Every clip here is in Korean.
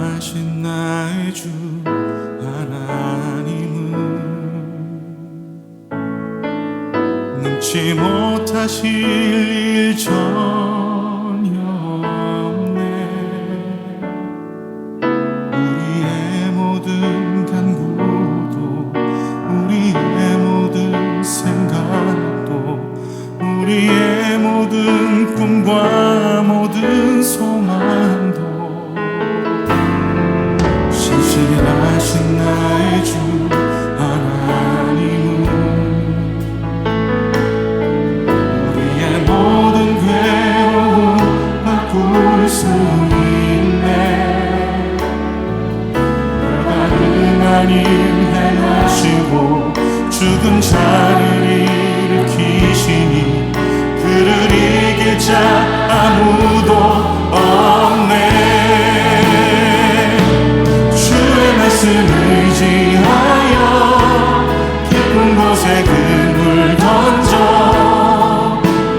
전능하신 나의 주 하나님은 능치 못하실 일 전혀 없네. 우리의 모든 간구도 우리의 모든 생각도 우리의 모든 꿈과 모든 소망도 신실하신 나의 주 하나님은 우리의 모든 괴로움 바꿀 수 있네. 불가능한 일 행하시고 죽은 자를 일으키시니 그를 이길 자 아무도 없네. 주의 말씀 의지하여 깊은 곳에 그물 던져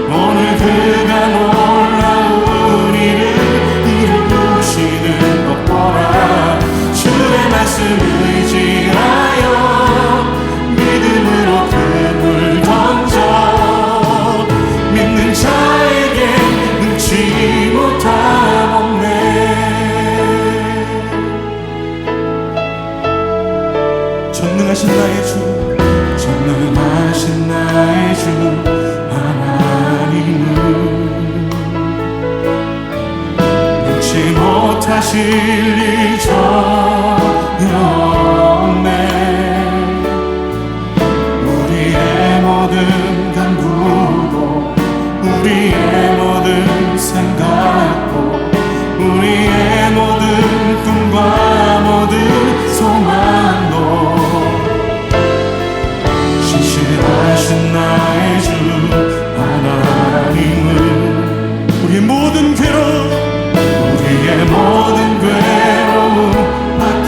오늘 그가 놀라운 일을 이루시는 것 보라. 주의 말씀 의지하여 믿음으로 그물 던져 믿는 자에게 능치 못함 없네. 전능하신 나의 주 전능하신 나의 주 하나님은 능치 못하실 일 전혀 없네. 우리의 모든 간구도 우리의 모든 생각도 우리의 모든 꿈과 모든 소망도 신실하신 나의 주 하나님은 우리의 모든 괴로움 바꿀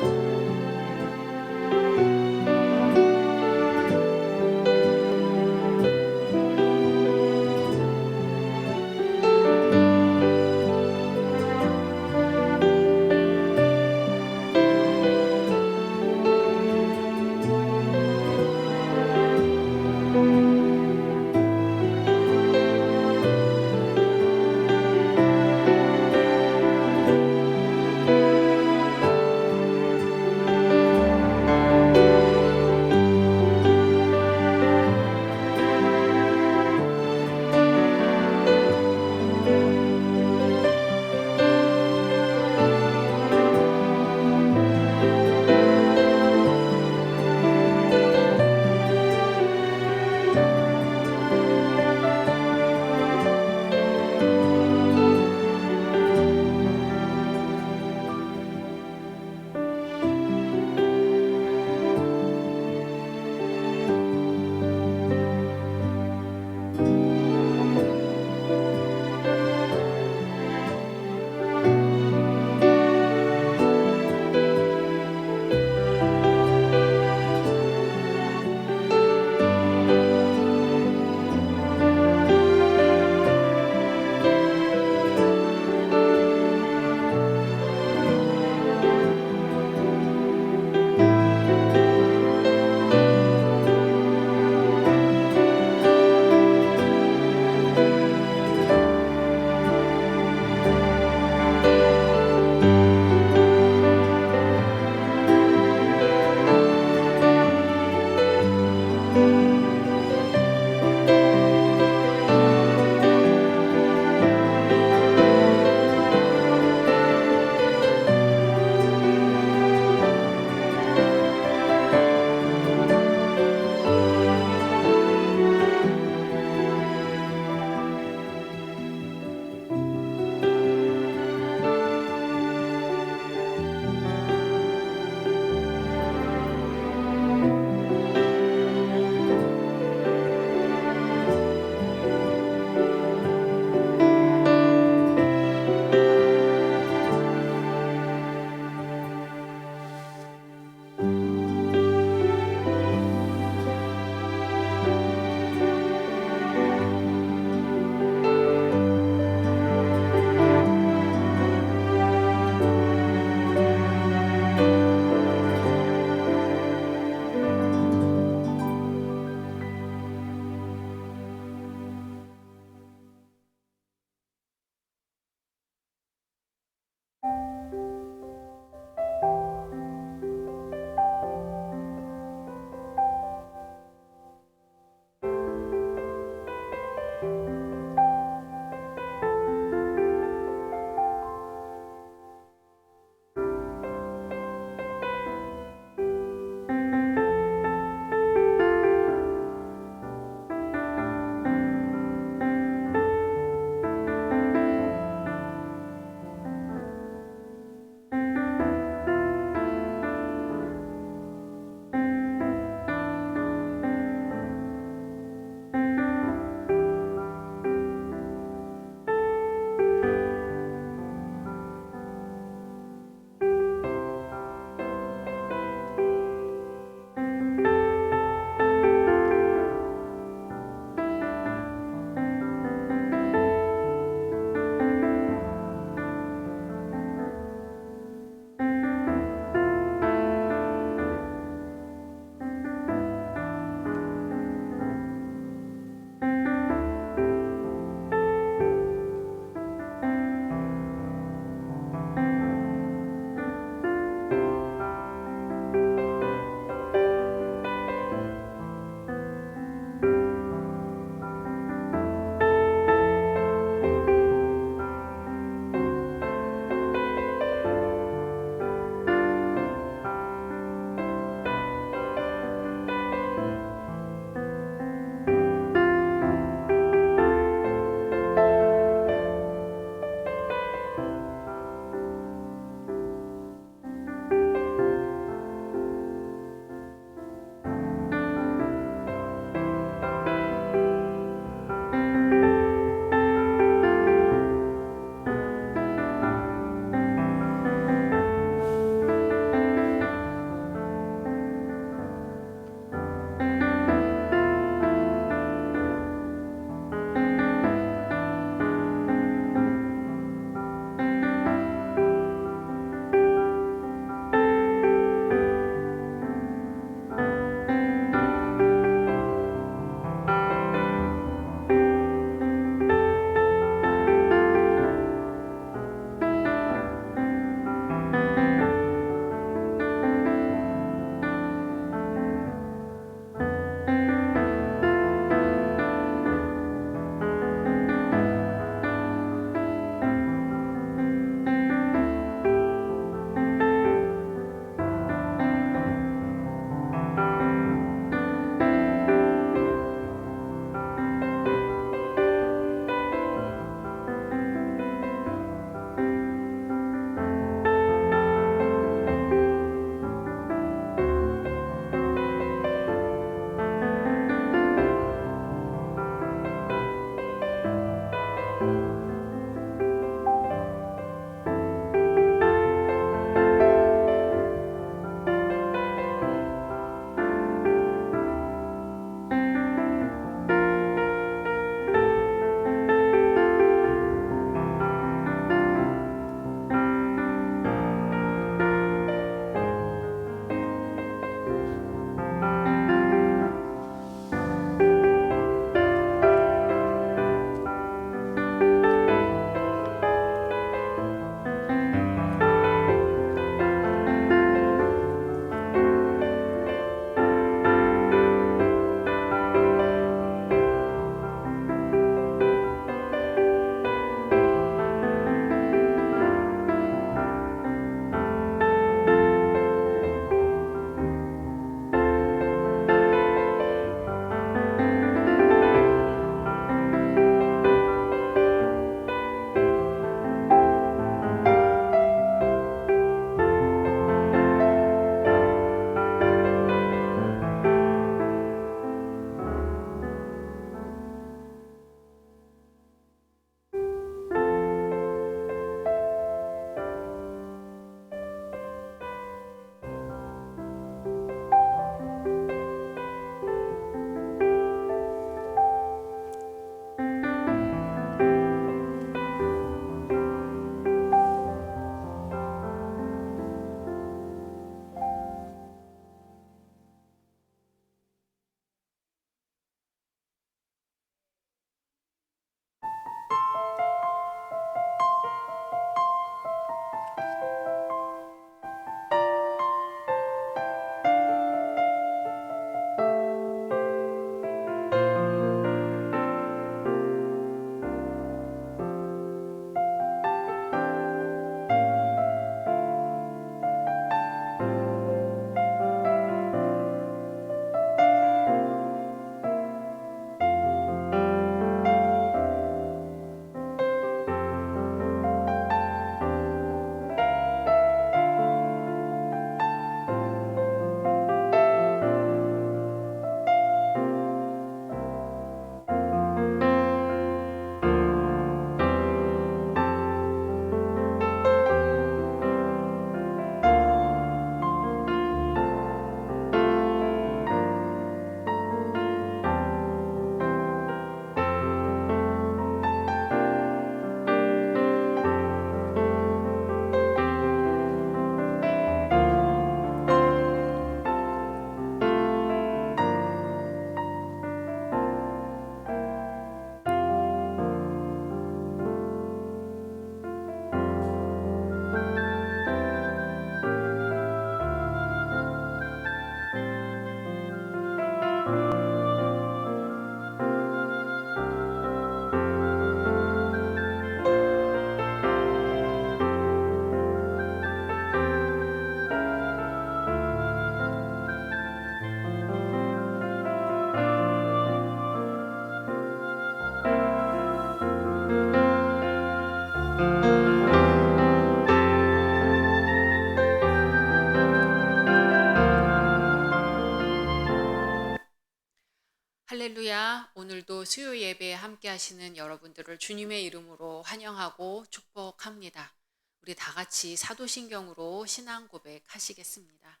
할렐루야. 오늘도 수요 예배에 함께 하시는 여러분들을 주님의 이름으로 환영하고 축복합니다. 우리 다 같이 사도신경으로 신앙 고백하시겠습니다.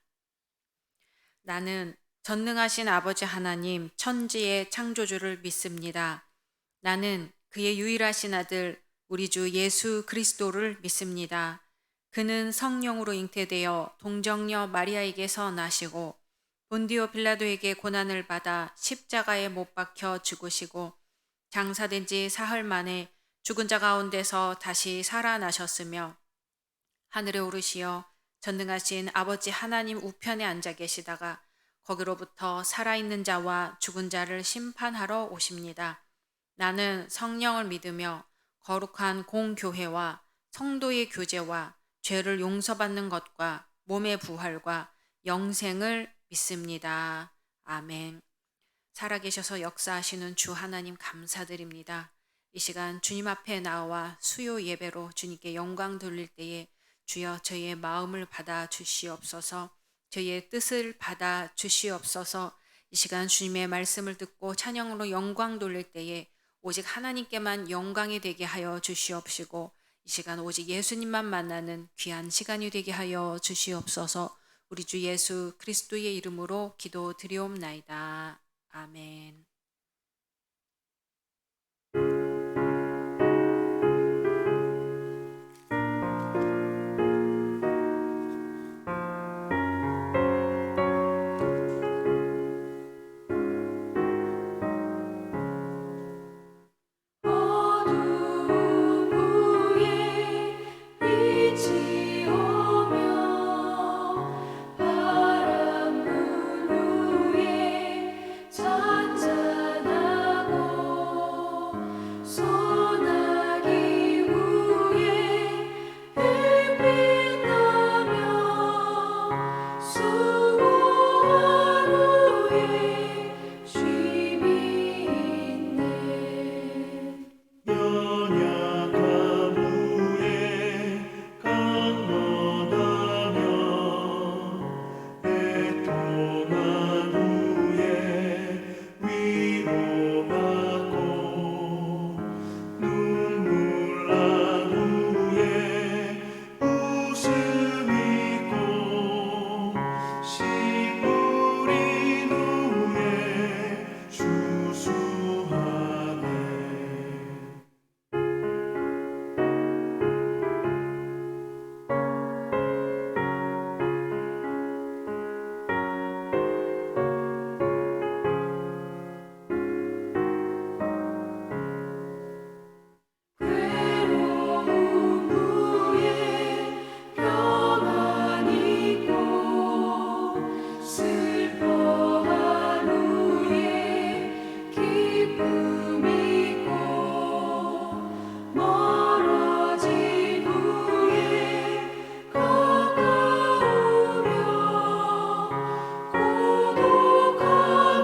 나는 전능하신 아버지 하나님 천지의 창조주를 믿습니다. 나는 그의 유일하신 아들 우리 주 예수 그리스도를 믿습니다. 그는 성령으로 잉태되어 동정녀 마리아에게서 나시고 본디오 빌라도에게 고난을 받아 십자가에 못 박혀 죽으시고 장사된 지 사흘 만에 죽은 자 가운데서 다시 살아나셨으며 하늘에 오르시어 전능하신 아버지 하나님 우편에 앉아 계시다가 거기로부터 살아있는 자와 죽은 자를 심판하러 오십니다. 나는 성령을 믿으며 거룩한 공교회와 성도의 교제와 죄를 용서받는 것과 몸의 부활과 영생을 믿습니다. 아멘. 살아계셔서 역사하시는 주 하나님 감사드립니다. 이 시간 주님 앞에 나와 수요 예배로 주님께 영광 돌릴 때에 주여 저희의 마음을 받아 주시옵소서, 저희의 뜻을 받아 주시옵소서. 이 시간 주님의 말씀을 듣고 찬양으로 영광 돌릴 때에 오직 하나님께만 영광이 되게 하여 주시옵시고 이 시간 오직 예수님만 만나는 귀한 시간이 되게 하여 주시옵소서. 우리 주 예수 그리스도의 이름으로 기도드리옵나이다. 아멘. 어두운 후에 빛이 오며 바람 불 후에 잔잔하고 소나기 후에 햇빛 나며 수고한 후에 쉼이 있네. 연약한 후에 강건하며 애통한 후에 위로받고 눈물 난 후에 웃음 있고 씨 뿌린 후에 주수하네. 괴로움 후에 평안 있고 슬퍼한 후에 기쁨 있고 멀어진 후에 가까우며 고독한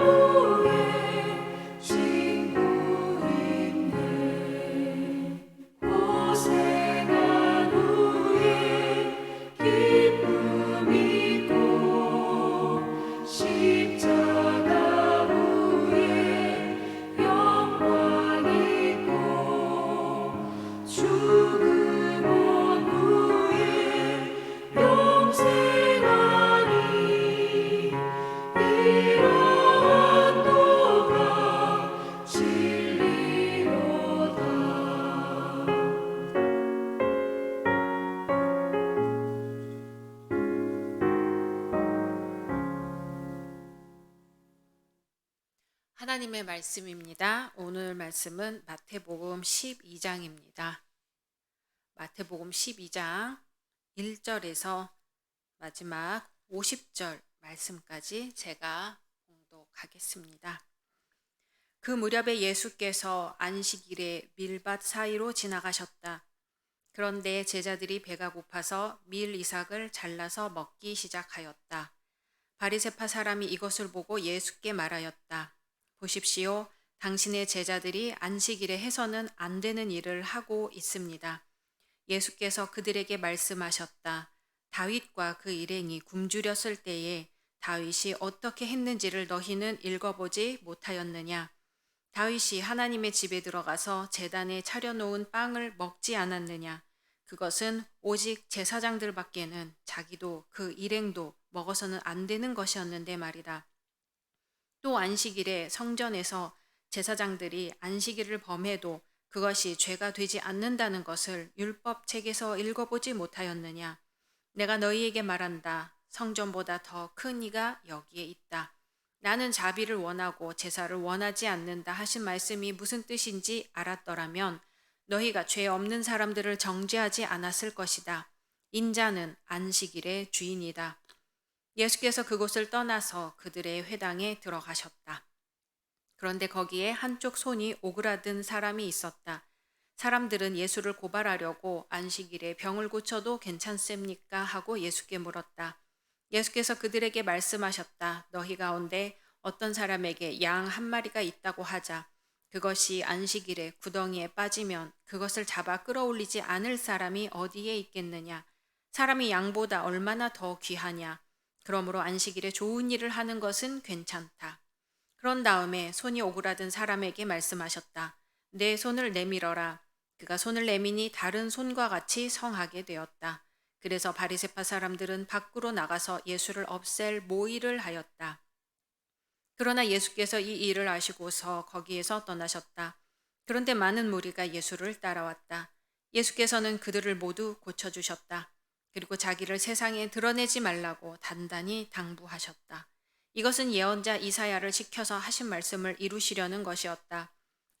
후에 친구 있네. 고생한 후에 기쁨 있고 십자가 후에 영광 있고 죽음 온 후에 영생하니 이러한 도가 진리로다. 하나님의 말씀입니다. 오늘 말씀은 마태복음 12장입니다. 마태복음 12장 1절에서 마지막 50절 말씀까지 제가 봉독하겠습니다. 그 무렵에 예수께서 안식일에 밀밭 사이로 지나가셨다. 그런데 제자들이 배가 고파서 밀 이삭을 잘라서 먹기 시작하였다. 바리새파 사람이 이것을 보고 예수께 말하였다. 보십시오. 당신의 제자들이 안식일에 해서는 안 되는 일을 하고 있습니다. 예수께서 그들에게 말씀하셨다. 다윗과 그 일행이 굶주렸을 때에 다윗이 어떻게 했는지를 너희는 읽어보지 못하였느냐? 다윗이 하나님의 집에 들어가서 제단에 차려놓은 빵을 먹지 않았느냐? 그것은 오직 제사장들밖에는 자기도 그 일행도 먹어서는 안 되는 것이었는데 말이다. 또 안식일에 성전에서 제사장들이 안식일을 범해도 그것이 죄가 되지 않는다는 것을 율법 책에서 읽어보지 못하였느냐? 내가 너희에게 말한다. 성전보다 더 큰 이가 여기에 있다. 나는 자비를 원하고 제사를 원하지 않는다 하신 말씀이 무슨 뜻인지 알았더라면 너희가 죄 없는 사람들을 정죄하지 않았을 것이다. 인자는 안식일의 주인이다. 예수께서 그곳을 떠나서 그들의 회당에 들어가셨다. 그런데 거기에 한쪽 손이 오그라든 사람이 있었다. 사람들은 예수를 고발하려고 안식일에 병을 고쳐도 괜찮습니까? 하고 예수께 물었다. 예수께서 그들에게 말씀하셨다. 너희 가운데 어떤 사람에게 양 한 마리가 있다고 하자. 그것이 안식일에 구덩이에 빠지면 그것을 잡아 끌어올리지 않을 사람이 어디에 있겠느냐? 사람이 양보다 얼마나 더 귀하냐? 그러므로 안식일에 좋은 일을 하는 것은 괜찮다. 그런 다음에 손이 오그라든 사람에게 말씀하셨다. 내 손을 내밀어라. 그가 손을 내미니 다른 손과 같이 성하게 되었다. 그래서 바리새파 사람들은 밖으로 나가서 예수를 없앨 모의를 하였다. 그러나 예수께서 이 일을 아시고서 거기에서 떠나셨다. 그런데 많은 무리가 예수를 따라왔다. 예수께서는 그들을 모두 고쳐주셨다. 그리고 자기를 세상에 드러내지 말라고 단단히 당부하셨다. 이것은 예언자 이사야를 시켜서 하신 말씀을 이루시려는 것이었다.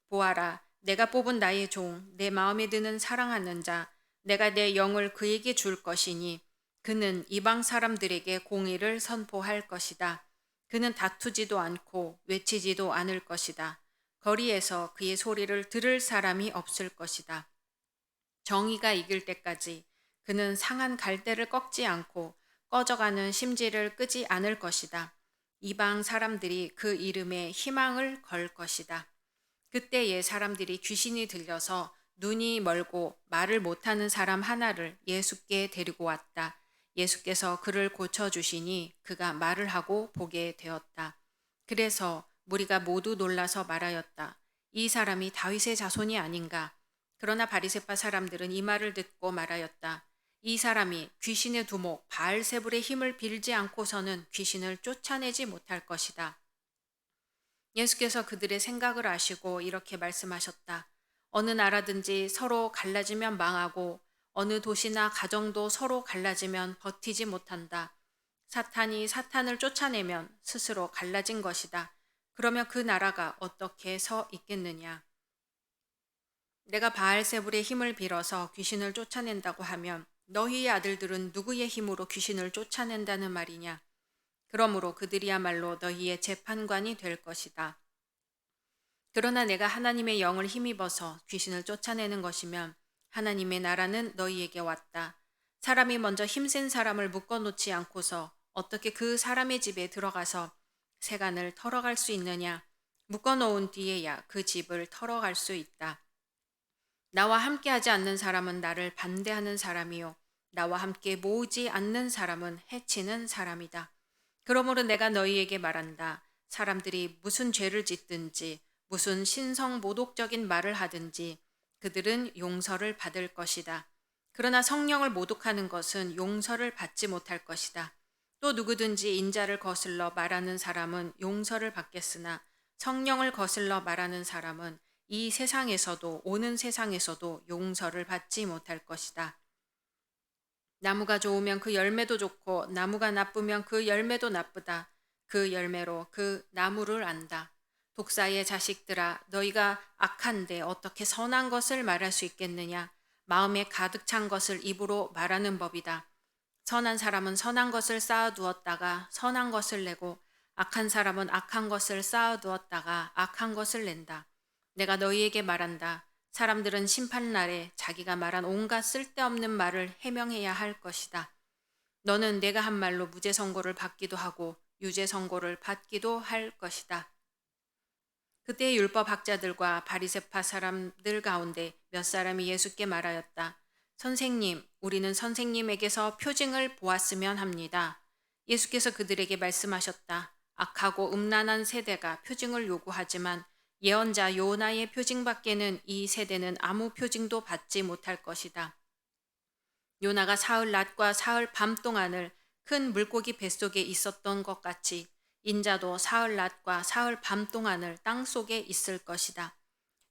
보아라, 내가 뽑은 나의 종, 내 마음에 드는 사랑하는 자, 내가 내 영을 그에게 줄 것이니 그는 이방 사람들에게 공의를 선포할 것이다. 그는 다투지도 않고 외치지도 않을 것이다. 거리에서 그의 소리를 들을 사람이 없을 것이다. 정의가 이길 때까지 그는 상한 갈대를 꺾지 않고 꺼져가는 심지를 끄지 않을 것이다. 이방 사람들이 그 이름에 희망을 걸 것이다. 그때에 사람들이 귀신이 들려서 눈이 멀고 말을 못하는 사람 하나를 예수께 데리고 왔다. 예수께서 그를 고쳐주시니 그가 말을 하고 보게 되었다. 그래서 무리가 모두 놀라서 말하였다. 이 사람이 다윗의 자손이 아닌가? 그러나 바리새파 사람들은 이 말을 듣고 말하였다. 이 사람이 귀신의 두목 바알세불의 힘을 빌지 않고서는 귀신을 쫓아내지 못할 것이다. 예수께서 그들의 생각을 아시고 이렇게 말씀하셨다. 어느 나라든지 서로 갈라지면 망하고 어느 도시나 가정도 서로 갈라지면 버티지 못한다. 사탄이 사탄을 쫓아내면 스스로 갈라진 것이다. 그러면 그 나라가 어떻게 서 있겠느냐? 내가 바알세불의 힘을 빌어서 귀신을 쫓아낸다고 하면 너희의 아들들은 누구의 힘으로 귀신을 쫓아낸다는 말이냐? 그러므로 그들이야말로 너희의 재판관이 될 것이다. 그러나 내가 하나님의 영을 힘입어서 귀신을 쫓아내는 것이면 하나님의 나라는 너희에게 왔다. 사람이 먼저 힘센 사람을 묶어놓지 않고서 어떻게 그 사람의 집에 들어가서 세간을 털어갈 수 있느냐? 묶어놓은 뒤에야 그 집을 털어갈 수 있다. 나와 함께하지 않는 사람은 나를 반대하는 사람이요. 나와 함께 모으지 않는 사람은 해치는 사람이다. 그러므로 내가 너희에게 말한다. 사람들이 무슨 죄를 짓든지 무슨 신성모독적인 말을 하든지 그들은 용서를 받을 것이다. 그러나 성령을 모독하는 것은 용서를 받지 못할 것이다. 또 누구든지 인자를 거슬러 말하는 사람은 용서를 받겠으나 성령을 거슬러 말하는 사람은 이 세상에서도 오는 세상에서도 용서를 받지 못할 것이다. 나무가 좋으면 그 열매도 좋고 나무가 나쁘면 그 열매도 나쁘다. 그 열매로 그 나무를 안다. 독사의 자식들아, 너희가 악한데 어떻게 선한 것을 말할 수 있겠느냐? 마음에 가득 찬 것을 입으로 말하는 법이다. 선한 사람은 선한 것을 쌓아두었다가 선한 것을 내고 악한 사람은 악한 것을 쌓아두었다가 악한 것을 낸다. 내가 너희에게 말한다. 사람들은 심판날에 자기가 말한 온갖 쓸데없는 말을 해명해야 할 것이다. 너는 내가 한 말로 무죄 선고를 받기도 하고 유죄 선고를 받기도 할 것이다. 그때 율법 학자들과 바리새파 사람들 가운데 몇 사람이 예수께 말하였다. 선생님, 우리는 선생님에게서 표징을 보았으면 합니다. 예수께서 그들에게 말씀하셨다. 악하고 음란한 세대가 표징을 요구하지만 예언자 요나의 표징밖에는 이 세대는 아무 표징도 받지 못할 것이다. 요나가 사흘 낮과 사흘 밤 동안을 큰 물고기 뱃속에 있었던 것 같이 인자도 사흘 낮과 사흘 밤 동안을 땅 속에 있을 것이다.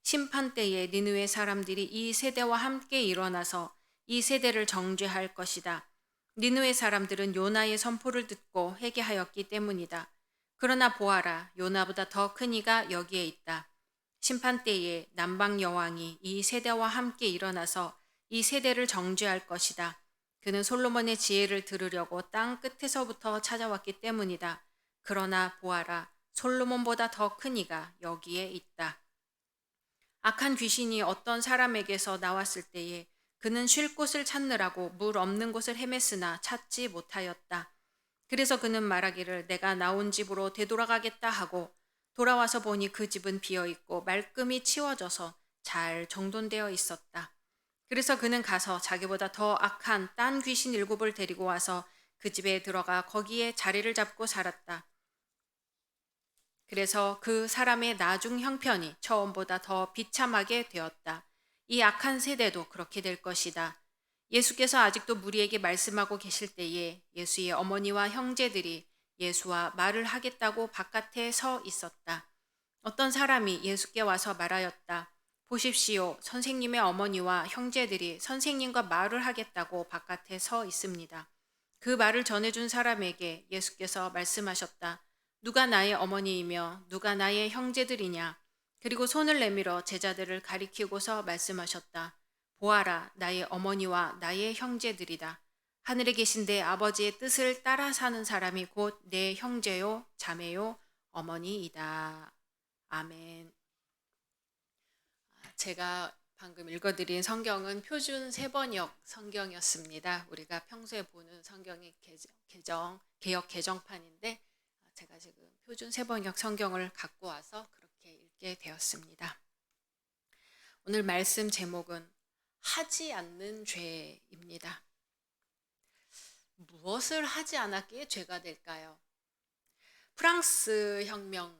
심판 때에 니느웨 사람들이 이 세대와 함께 일어나서 이 세대를 정죄할 것이다. 니느웨 사람들은 요나의 선포를 듣고 회개하였기 때문이다. 그러나 보아라, 요나보다 더 큰 이가 여기에 있다. 심판 때에 남방 여왕이 이 세대와 함께 일어나서 이 세대를 정죄할 것이다. 그는 솔로몬의 지혜를 들으려고 땅 끝에서부터 찾아왔기 때문이다. 그러나 보아라, 솔로몬보다 더 큰 이가 여기에 있다. 악한 귀신이 어떤 사람에게서 나왔을 때에 그는 쉴 곳을 찾느라고 물 없는 곳을 헤맸으나 찾지 못하였다. 그래서 그는 말하기를 내가 나온 집으로 되돌아가겠다 하고 돌아와서 보니 그 집은 비어있고 말끔히 치워져서 잘 정돈되어 있었다. 그래서 그는 가서 자기보다 더 악한 딴 귀신 7을 데리고 와서 그 집에 들어가 거기에 자리를 잡고 살았다. 그래서 그 사람의 나중 형편이 처음보다 더 비참하게 되었다. 이 악한 세대도 그렇게 될 것이다. 예수께서 아직도 무리에게 말씀하고 계실 때에 예수의 어머니와 형제들이 예수와 말을 하겠다고 바깥에 서 있었다. 어떤 사람이 예수께 와서 말하였다. 보십시오. 선생님의 어머니와 형제들이 선생님과 말을 하겠다고 바깥에 서 있습니다. 그 말을 전해준 사람에게 예수께서 말씀하셨다. 누가 나의 어머니이며 누가 나의 형제들이냐? 그리고 손을 내밀어 제자들을 가리키고서 말씀하셨다. 보아라, 나의 어머니와 나의 형제들이다. 하늘에 계신 내 아버지의 뜻을 따라 사는 사람이 곧 내 형제요, 자매요, 어머니이다. 아멘. 제가 방금 읽어드린 성경은 표준 세번역 성경이었습니다. 우리가 평소에 보는 성경의 개역 개정판인데 제가 지금 표준 세번역 성경을 갖고 와서 그렇게 읽게 되었습니다. 오늘 말씀 제목은 하지 않는 죄입니다. 무엇을 하지 않았기에 죄가 될까요? 프랑스 혁명이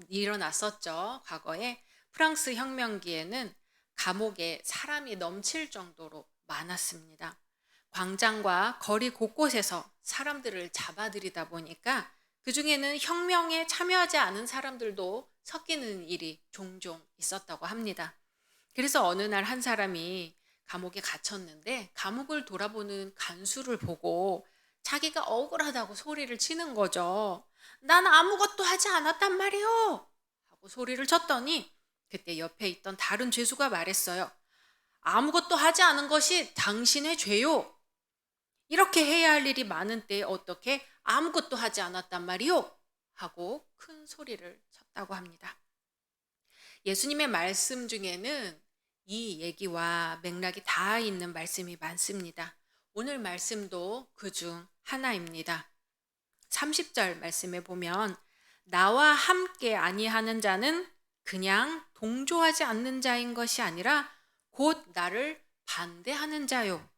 일어났었죠. 과거에 프랑스 혁명기에는 감옥에 사람이 넘칠 정도로 많았습니다. 광장과 거리 곳곳에서 사람들을 잡아들이다 보니까 그중에는 혁명에 참여하지 않은 사람들도 섞이는 일이 종종 있었다고 합니다. 그래서 어느 날 한 사람이 감옥에 갇혔는데 감옥을 돌아보는 간수를 보고 자기가 억울하다고 소리를 치는 거죠. 난 아무것도 하지 않았단 말이요 하고 소리를 쳤더니 그때 옆에 있던 다른 죄수가 말했어요. 아무것도 하지 않은 것이 당신의 죄요. 이렇게 해야 할 일이 많은 때에 어떻게 아무것도 하지 않았단 말이요? 하고 큰 소리를 쳤다고 합니다. 예수님의 말씀 중에는 이 얘기와 맥락이 다 있는 말씀이 많습니다. 오늘 말씀도 그중 하나입니다. 30절 말씀에 보면 나와 함께 아니하는 자는 그냥 동조하지 않는 자인 것이 아니라 곧 나를 반대하는 자요.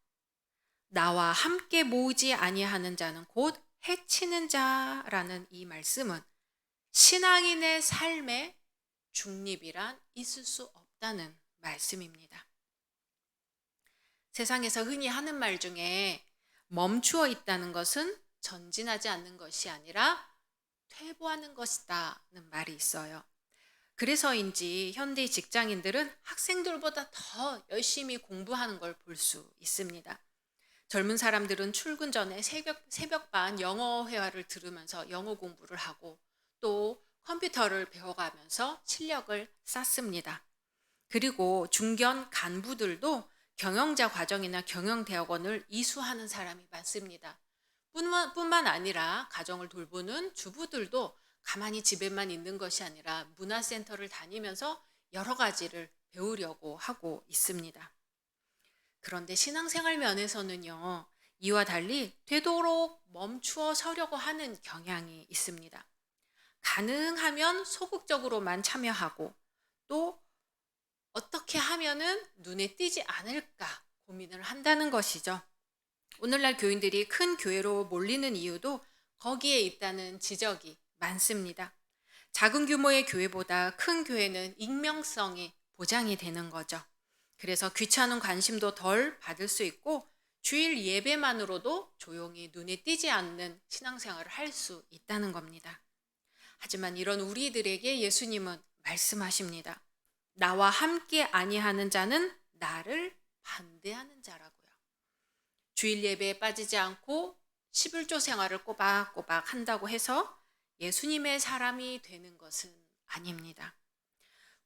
나와 함께 모으지 아니하는 자는 곧 해치는 자라는 이 말씀은 신앙인의 삶에 중립이란 있을 수 없다는 말씀입니다. 세상에서 흔히 하는 말 중에 멈추어 있다는 것은 전진하지 않는 것이 아니라 퇴보하는 것이다는 말이 있어요. 그래서인지 현대 직장인들은 학생들보다 더 열심히 공부하는 걸 볼 수 있습니다. 젊은 사람들은 출근 전에 새벽반 영어 회화를 들으면서 영어 공부를 하고 또 컴퓨터를 배워가면서 실력을 쌓습니다. 그리고 중견 간부들도 경영자 과정이나 경영대학원을 이수하는 사람이 많습니다. 뿐만 아니라 가정을 돌보는 주부들도 가만히 집에만 있는 것이 아니라 문화센터를 다니면서 여러 가지를 배우려고 하고 있습니다. 그런데 신앙생활 면에서는요, 이와 달리 되도록 멈추어 서려고 하는 경향이 있습니다. 가능하면 소극적으로만 참여하고 또 어떻게 하면은 눈에 띄지 않을까 고민을 한다는 것이죠. 오늘날 교인들이 큰 교회로 몰리는 이유도 거기에 있다는 지적이 많습니다. 작은 규모의 교회보다 큰 교회는 익명성이 보장이 되는 거죠. 그래서 귀찮은 관심도 덜 받을 수 있고 주일 예배만으로도 조용히 눈에 띄지 않는 신앙생활을 할 수 있다는 겁니다. 하지만 이런 우리들에게 예수님은 말씀하십니다. 나와 함께 아니하는 자는 나를 반대하는 자라고요. 주일 예배에 빠지지 않고 11조 생활을 꼬박꼬박 한다고 해서 예수님의 사람이 되는 것은 아닙니다.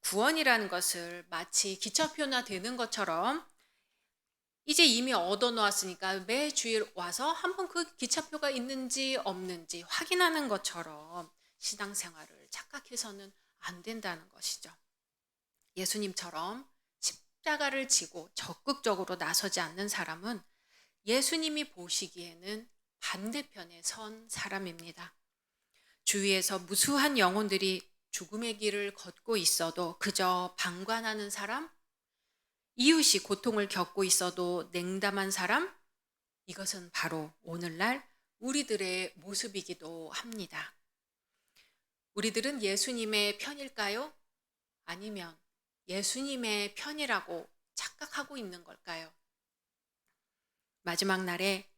구원이라는 것을 마치 기차표나 되는 것처럼 이제 이미 얻어놓았으니까 매 주일 와서 한번 그 기차표가 있는지 없는지 확인하는 것처럼 신앙생활을 착각해서는 안 된다는 것이죠. 예수님처럼 십자가를 지고 적극적으로 나서지 않는 사람은 예수님이 보시기에는 반대편에 선 사람입니다. 주위에서 무수한 영혼들이 죽음의 길을 걷고 있어도 그저 방관하는 사람, 이웃이 고통을 겪고 있어도 냉담한 사람, 이것은 바로 오늘날 우리들의 모습이기도 합니다. 우리들은 예수님의 편일까요? 아니면 예수님의 편이라고 착각하고 있는 걸까요? 마지막 날에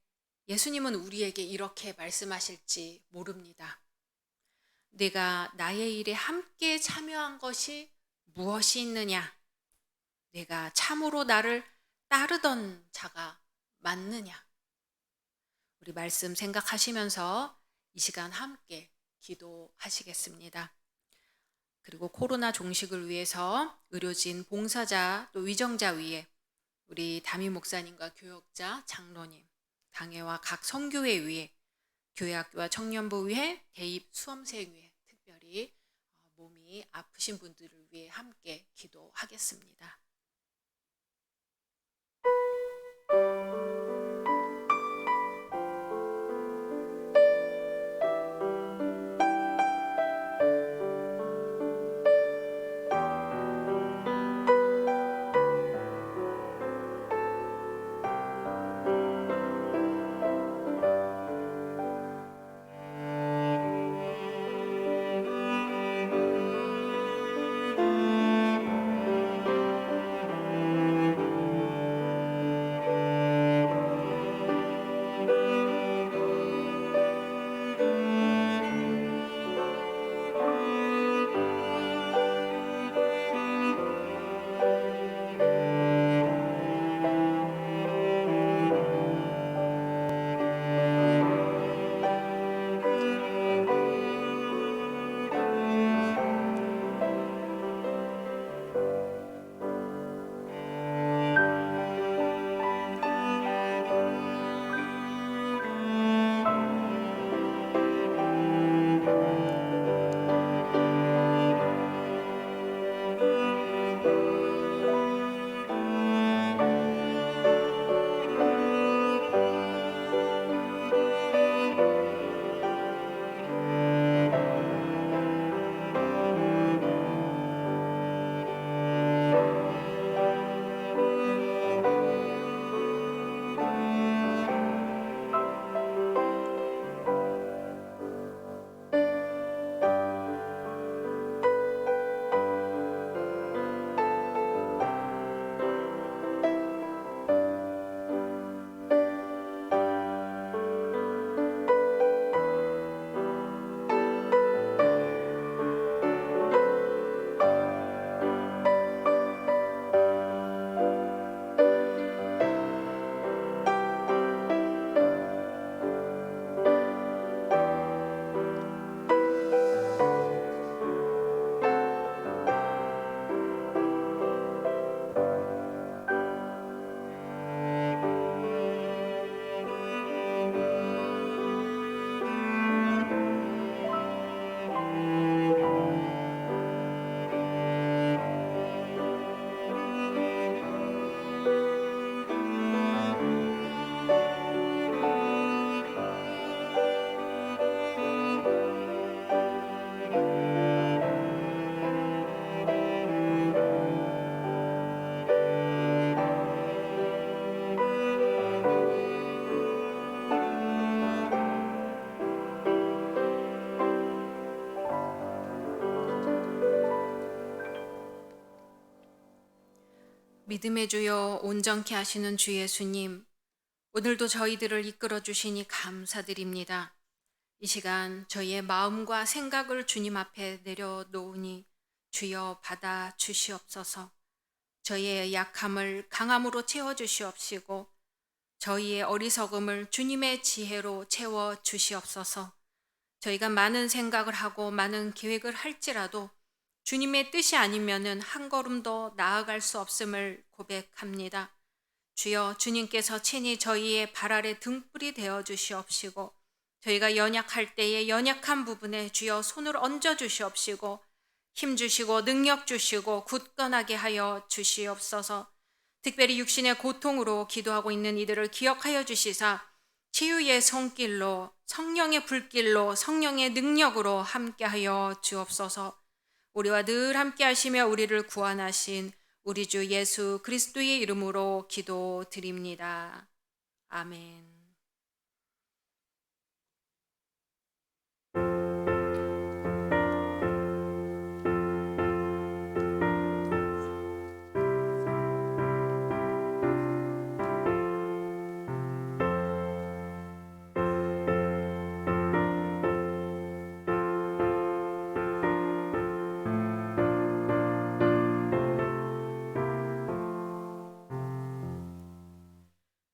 예수님은 우리에게 이렇게 말씀하실지 모릅니다. 내가 나의 일에 함께 참여한 것이 무엇이 있느냐? 내가 참으로 나를 따르던 자가 맞느냐? 우리 말씀 생각하시면서 이 시간 함께 기도하시겠습니다. 그리고 코로나 종식을 위해서 의료진, 봉사자, 또 위정자 위에 우리 담임 목사님과 교역자, 장로님, 당회와 각 선교회 위에 교회학교와 청년부 위에 대입 수험생 위에 특별히 몸이 아프신 분들을 위해 함께 기도하겠습니다. 믿음의 주여 온전케 하시는 주 예수님, 오늘도 저희들을 이끌어 주시니 감사드립니다. 이 시간 저희의 마음과 생각을 주님 앞에 내려놓으니 주여 받아 주시옵소서. 저희의 약함을 강함으로 채워 주시옵시고 저희의 어리석음을 주님의 지혜로 채워 주시옵소서. 저희가 많은 생각을 하고 많은 계획을 할지라도 주님의 뜻이 아니면은 한 걸음 더 나아갈 수 없음을 고백합니다. 주여, 주님께서 친히 저희의 발 아래 등불이 되어 주시옵시고 저희가 연약할 때에 연약한 부분에 주여 손을 얹어 주시옵시고 힘 주시고 능력 주시고 굳건하게 하여 주시옵소서. 특별히 육신의 고통으로 기도하고 있는 이들을 기억하여 주시사 치유의 손길로, 성령의 불길로, 성령의 능력으로 함께하여 주옵소서. 우리와 늘 함께 하시며 우리를 구원하신 우리 주 예수 그리스도의 이름으로 기도드립니다. 아멘.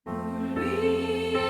물 위에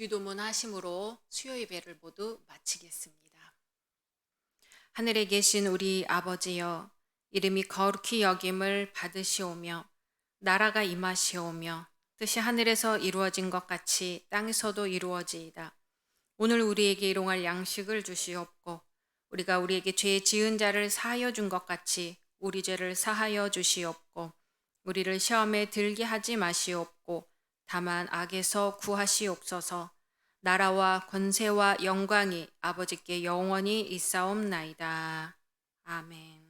기도문 하심으로 수요 예배를 모두 마치겠습니다. 하늘에 계신 우리 아버지여, 이름이 거룩히 여김을 받으시오며 나라가 임하시오며 뜻이 하늘에서 이루어진 것 같이 땅에서도 이루어지이다. 오늘 우리에게 일용할 양식을 주시옵고 우리가 우리에게 죄 지은 자를 사하여 준 것 같이 우리 죄를 사하여 주시옵고 우리를 시험에 들게 하지 마시옵고 다만 악에서 구하시옵소서. 나라와 권세와 영광이 아버지께 영원히 있사옵나이다. 아멘.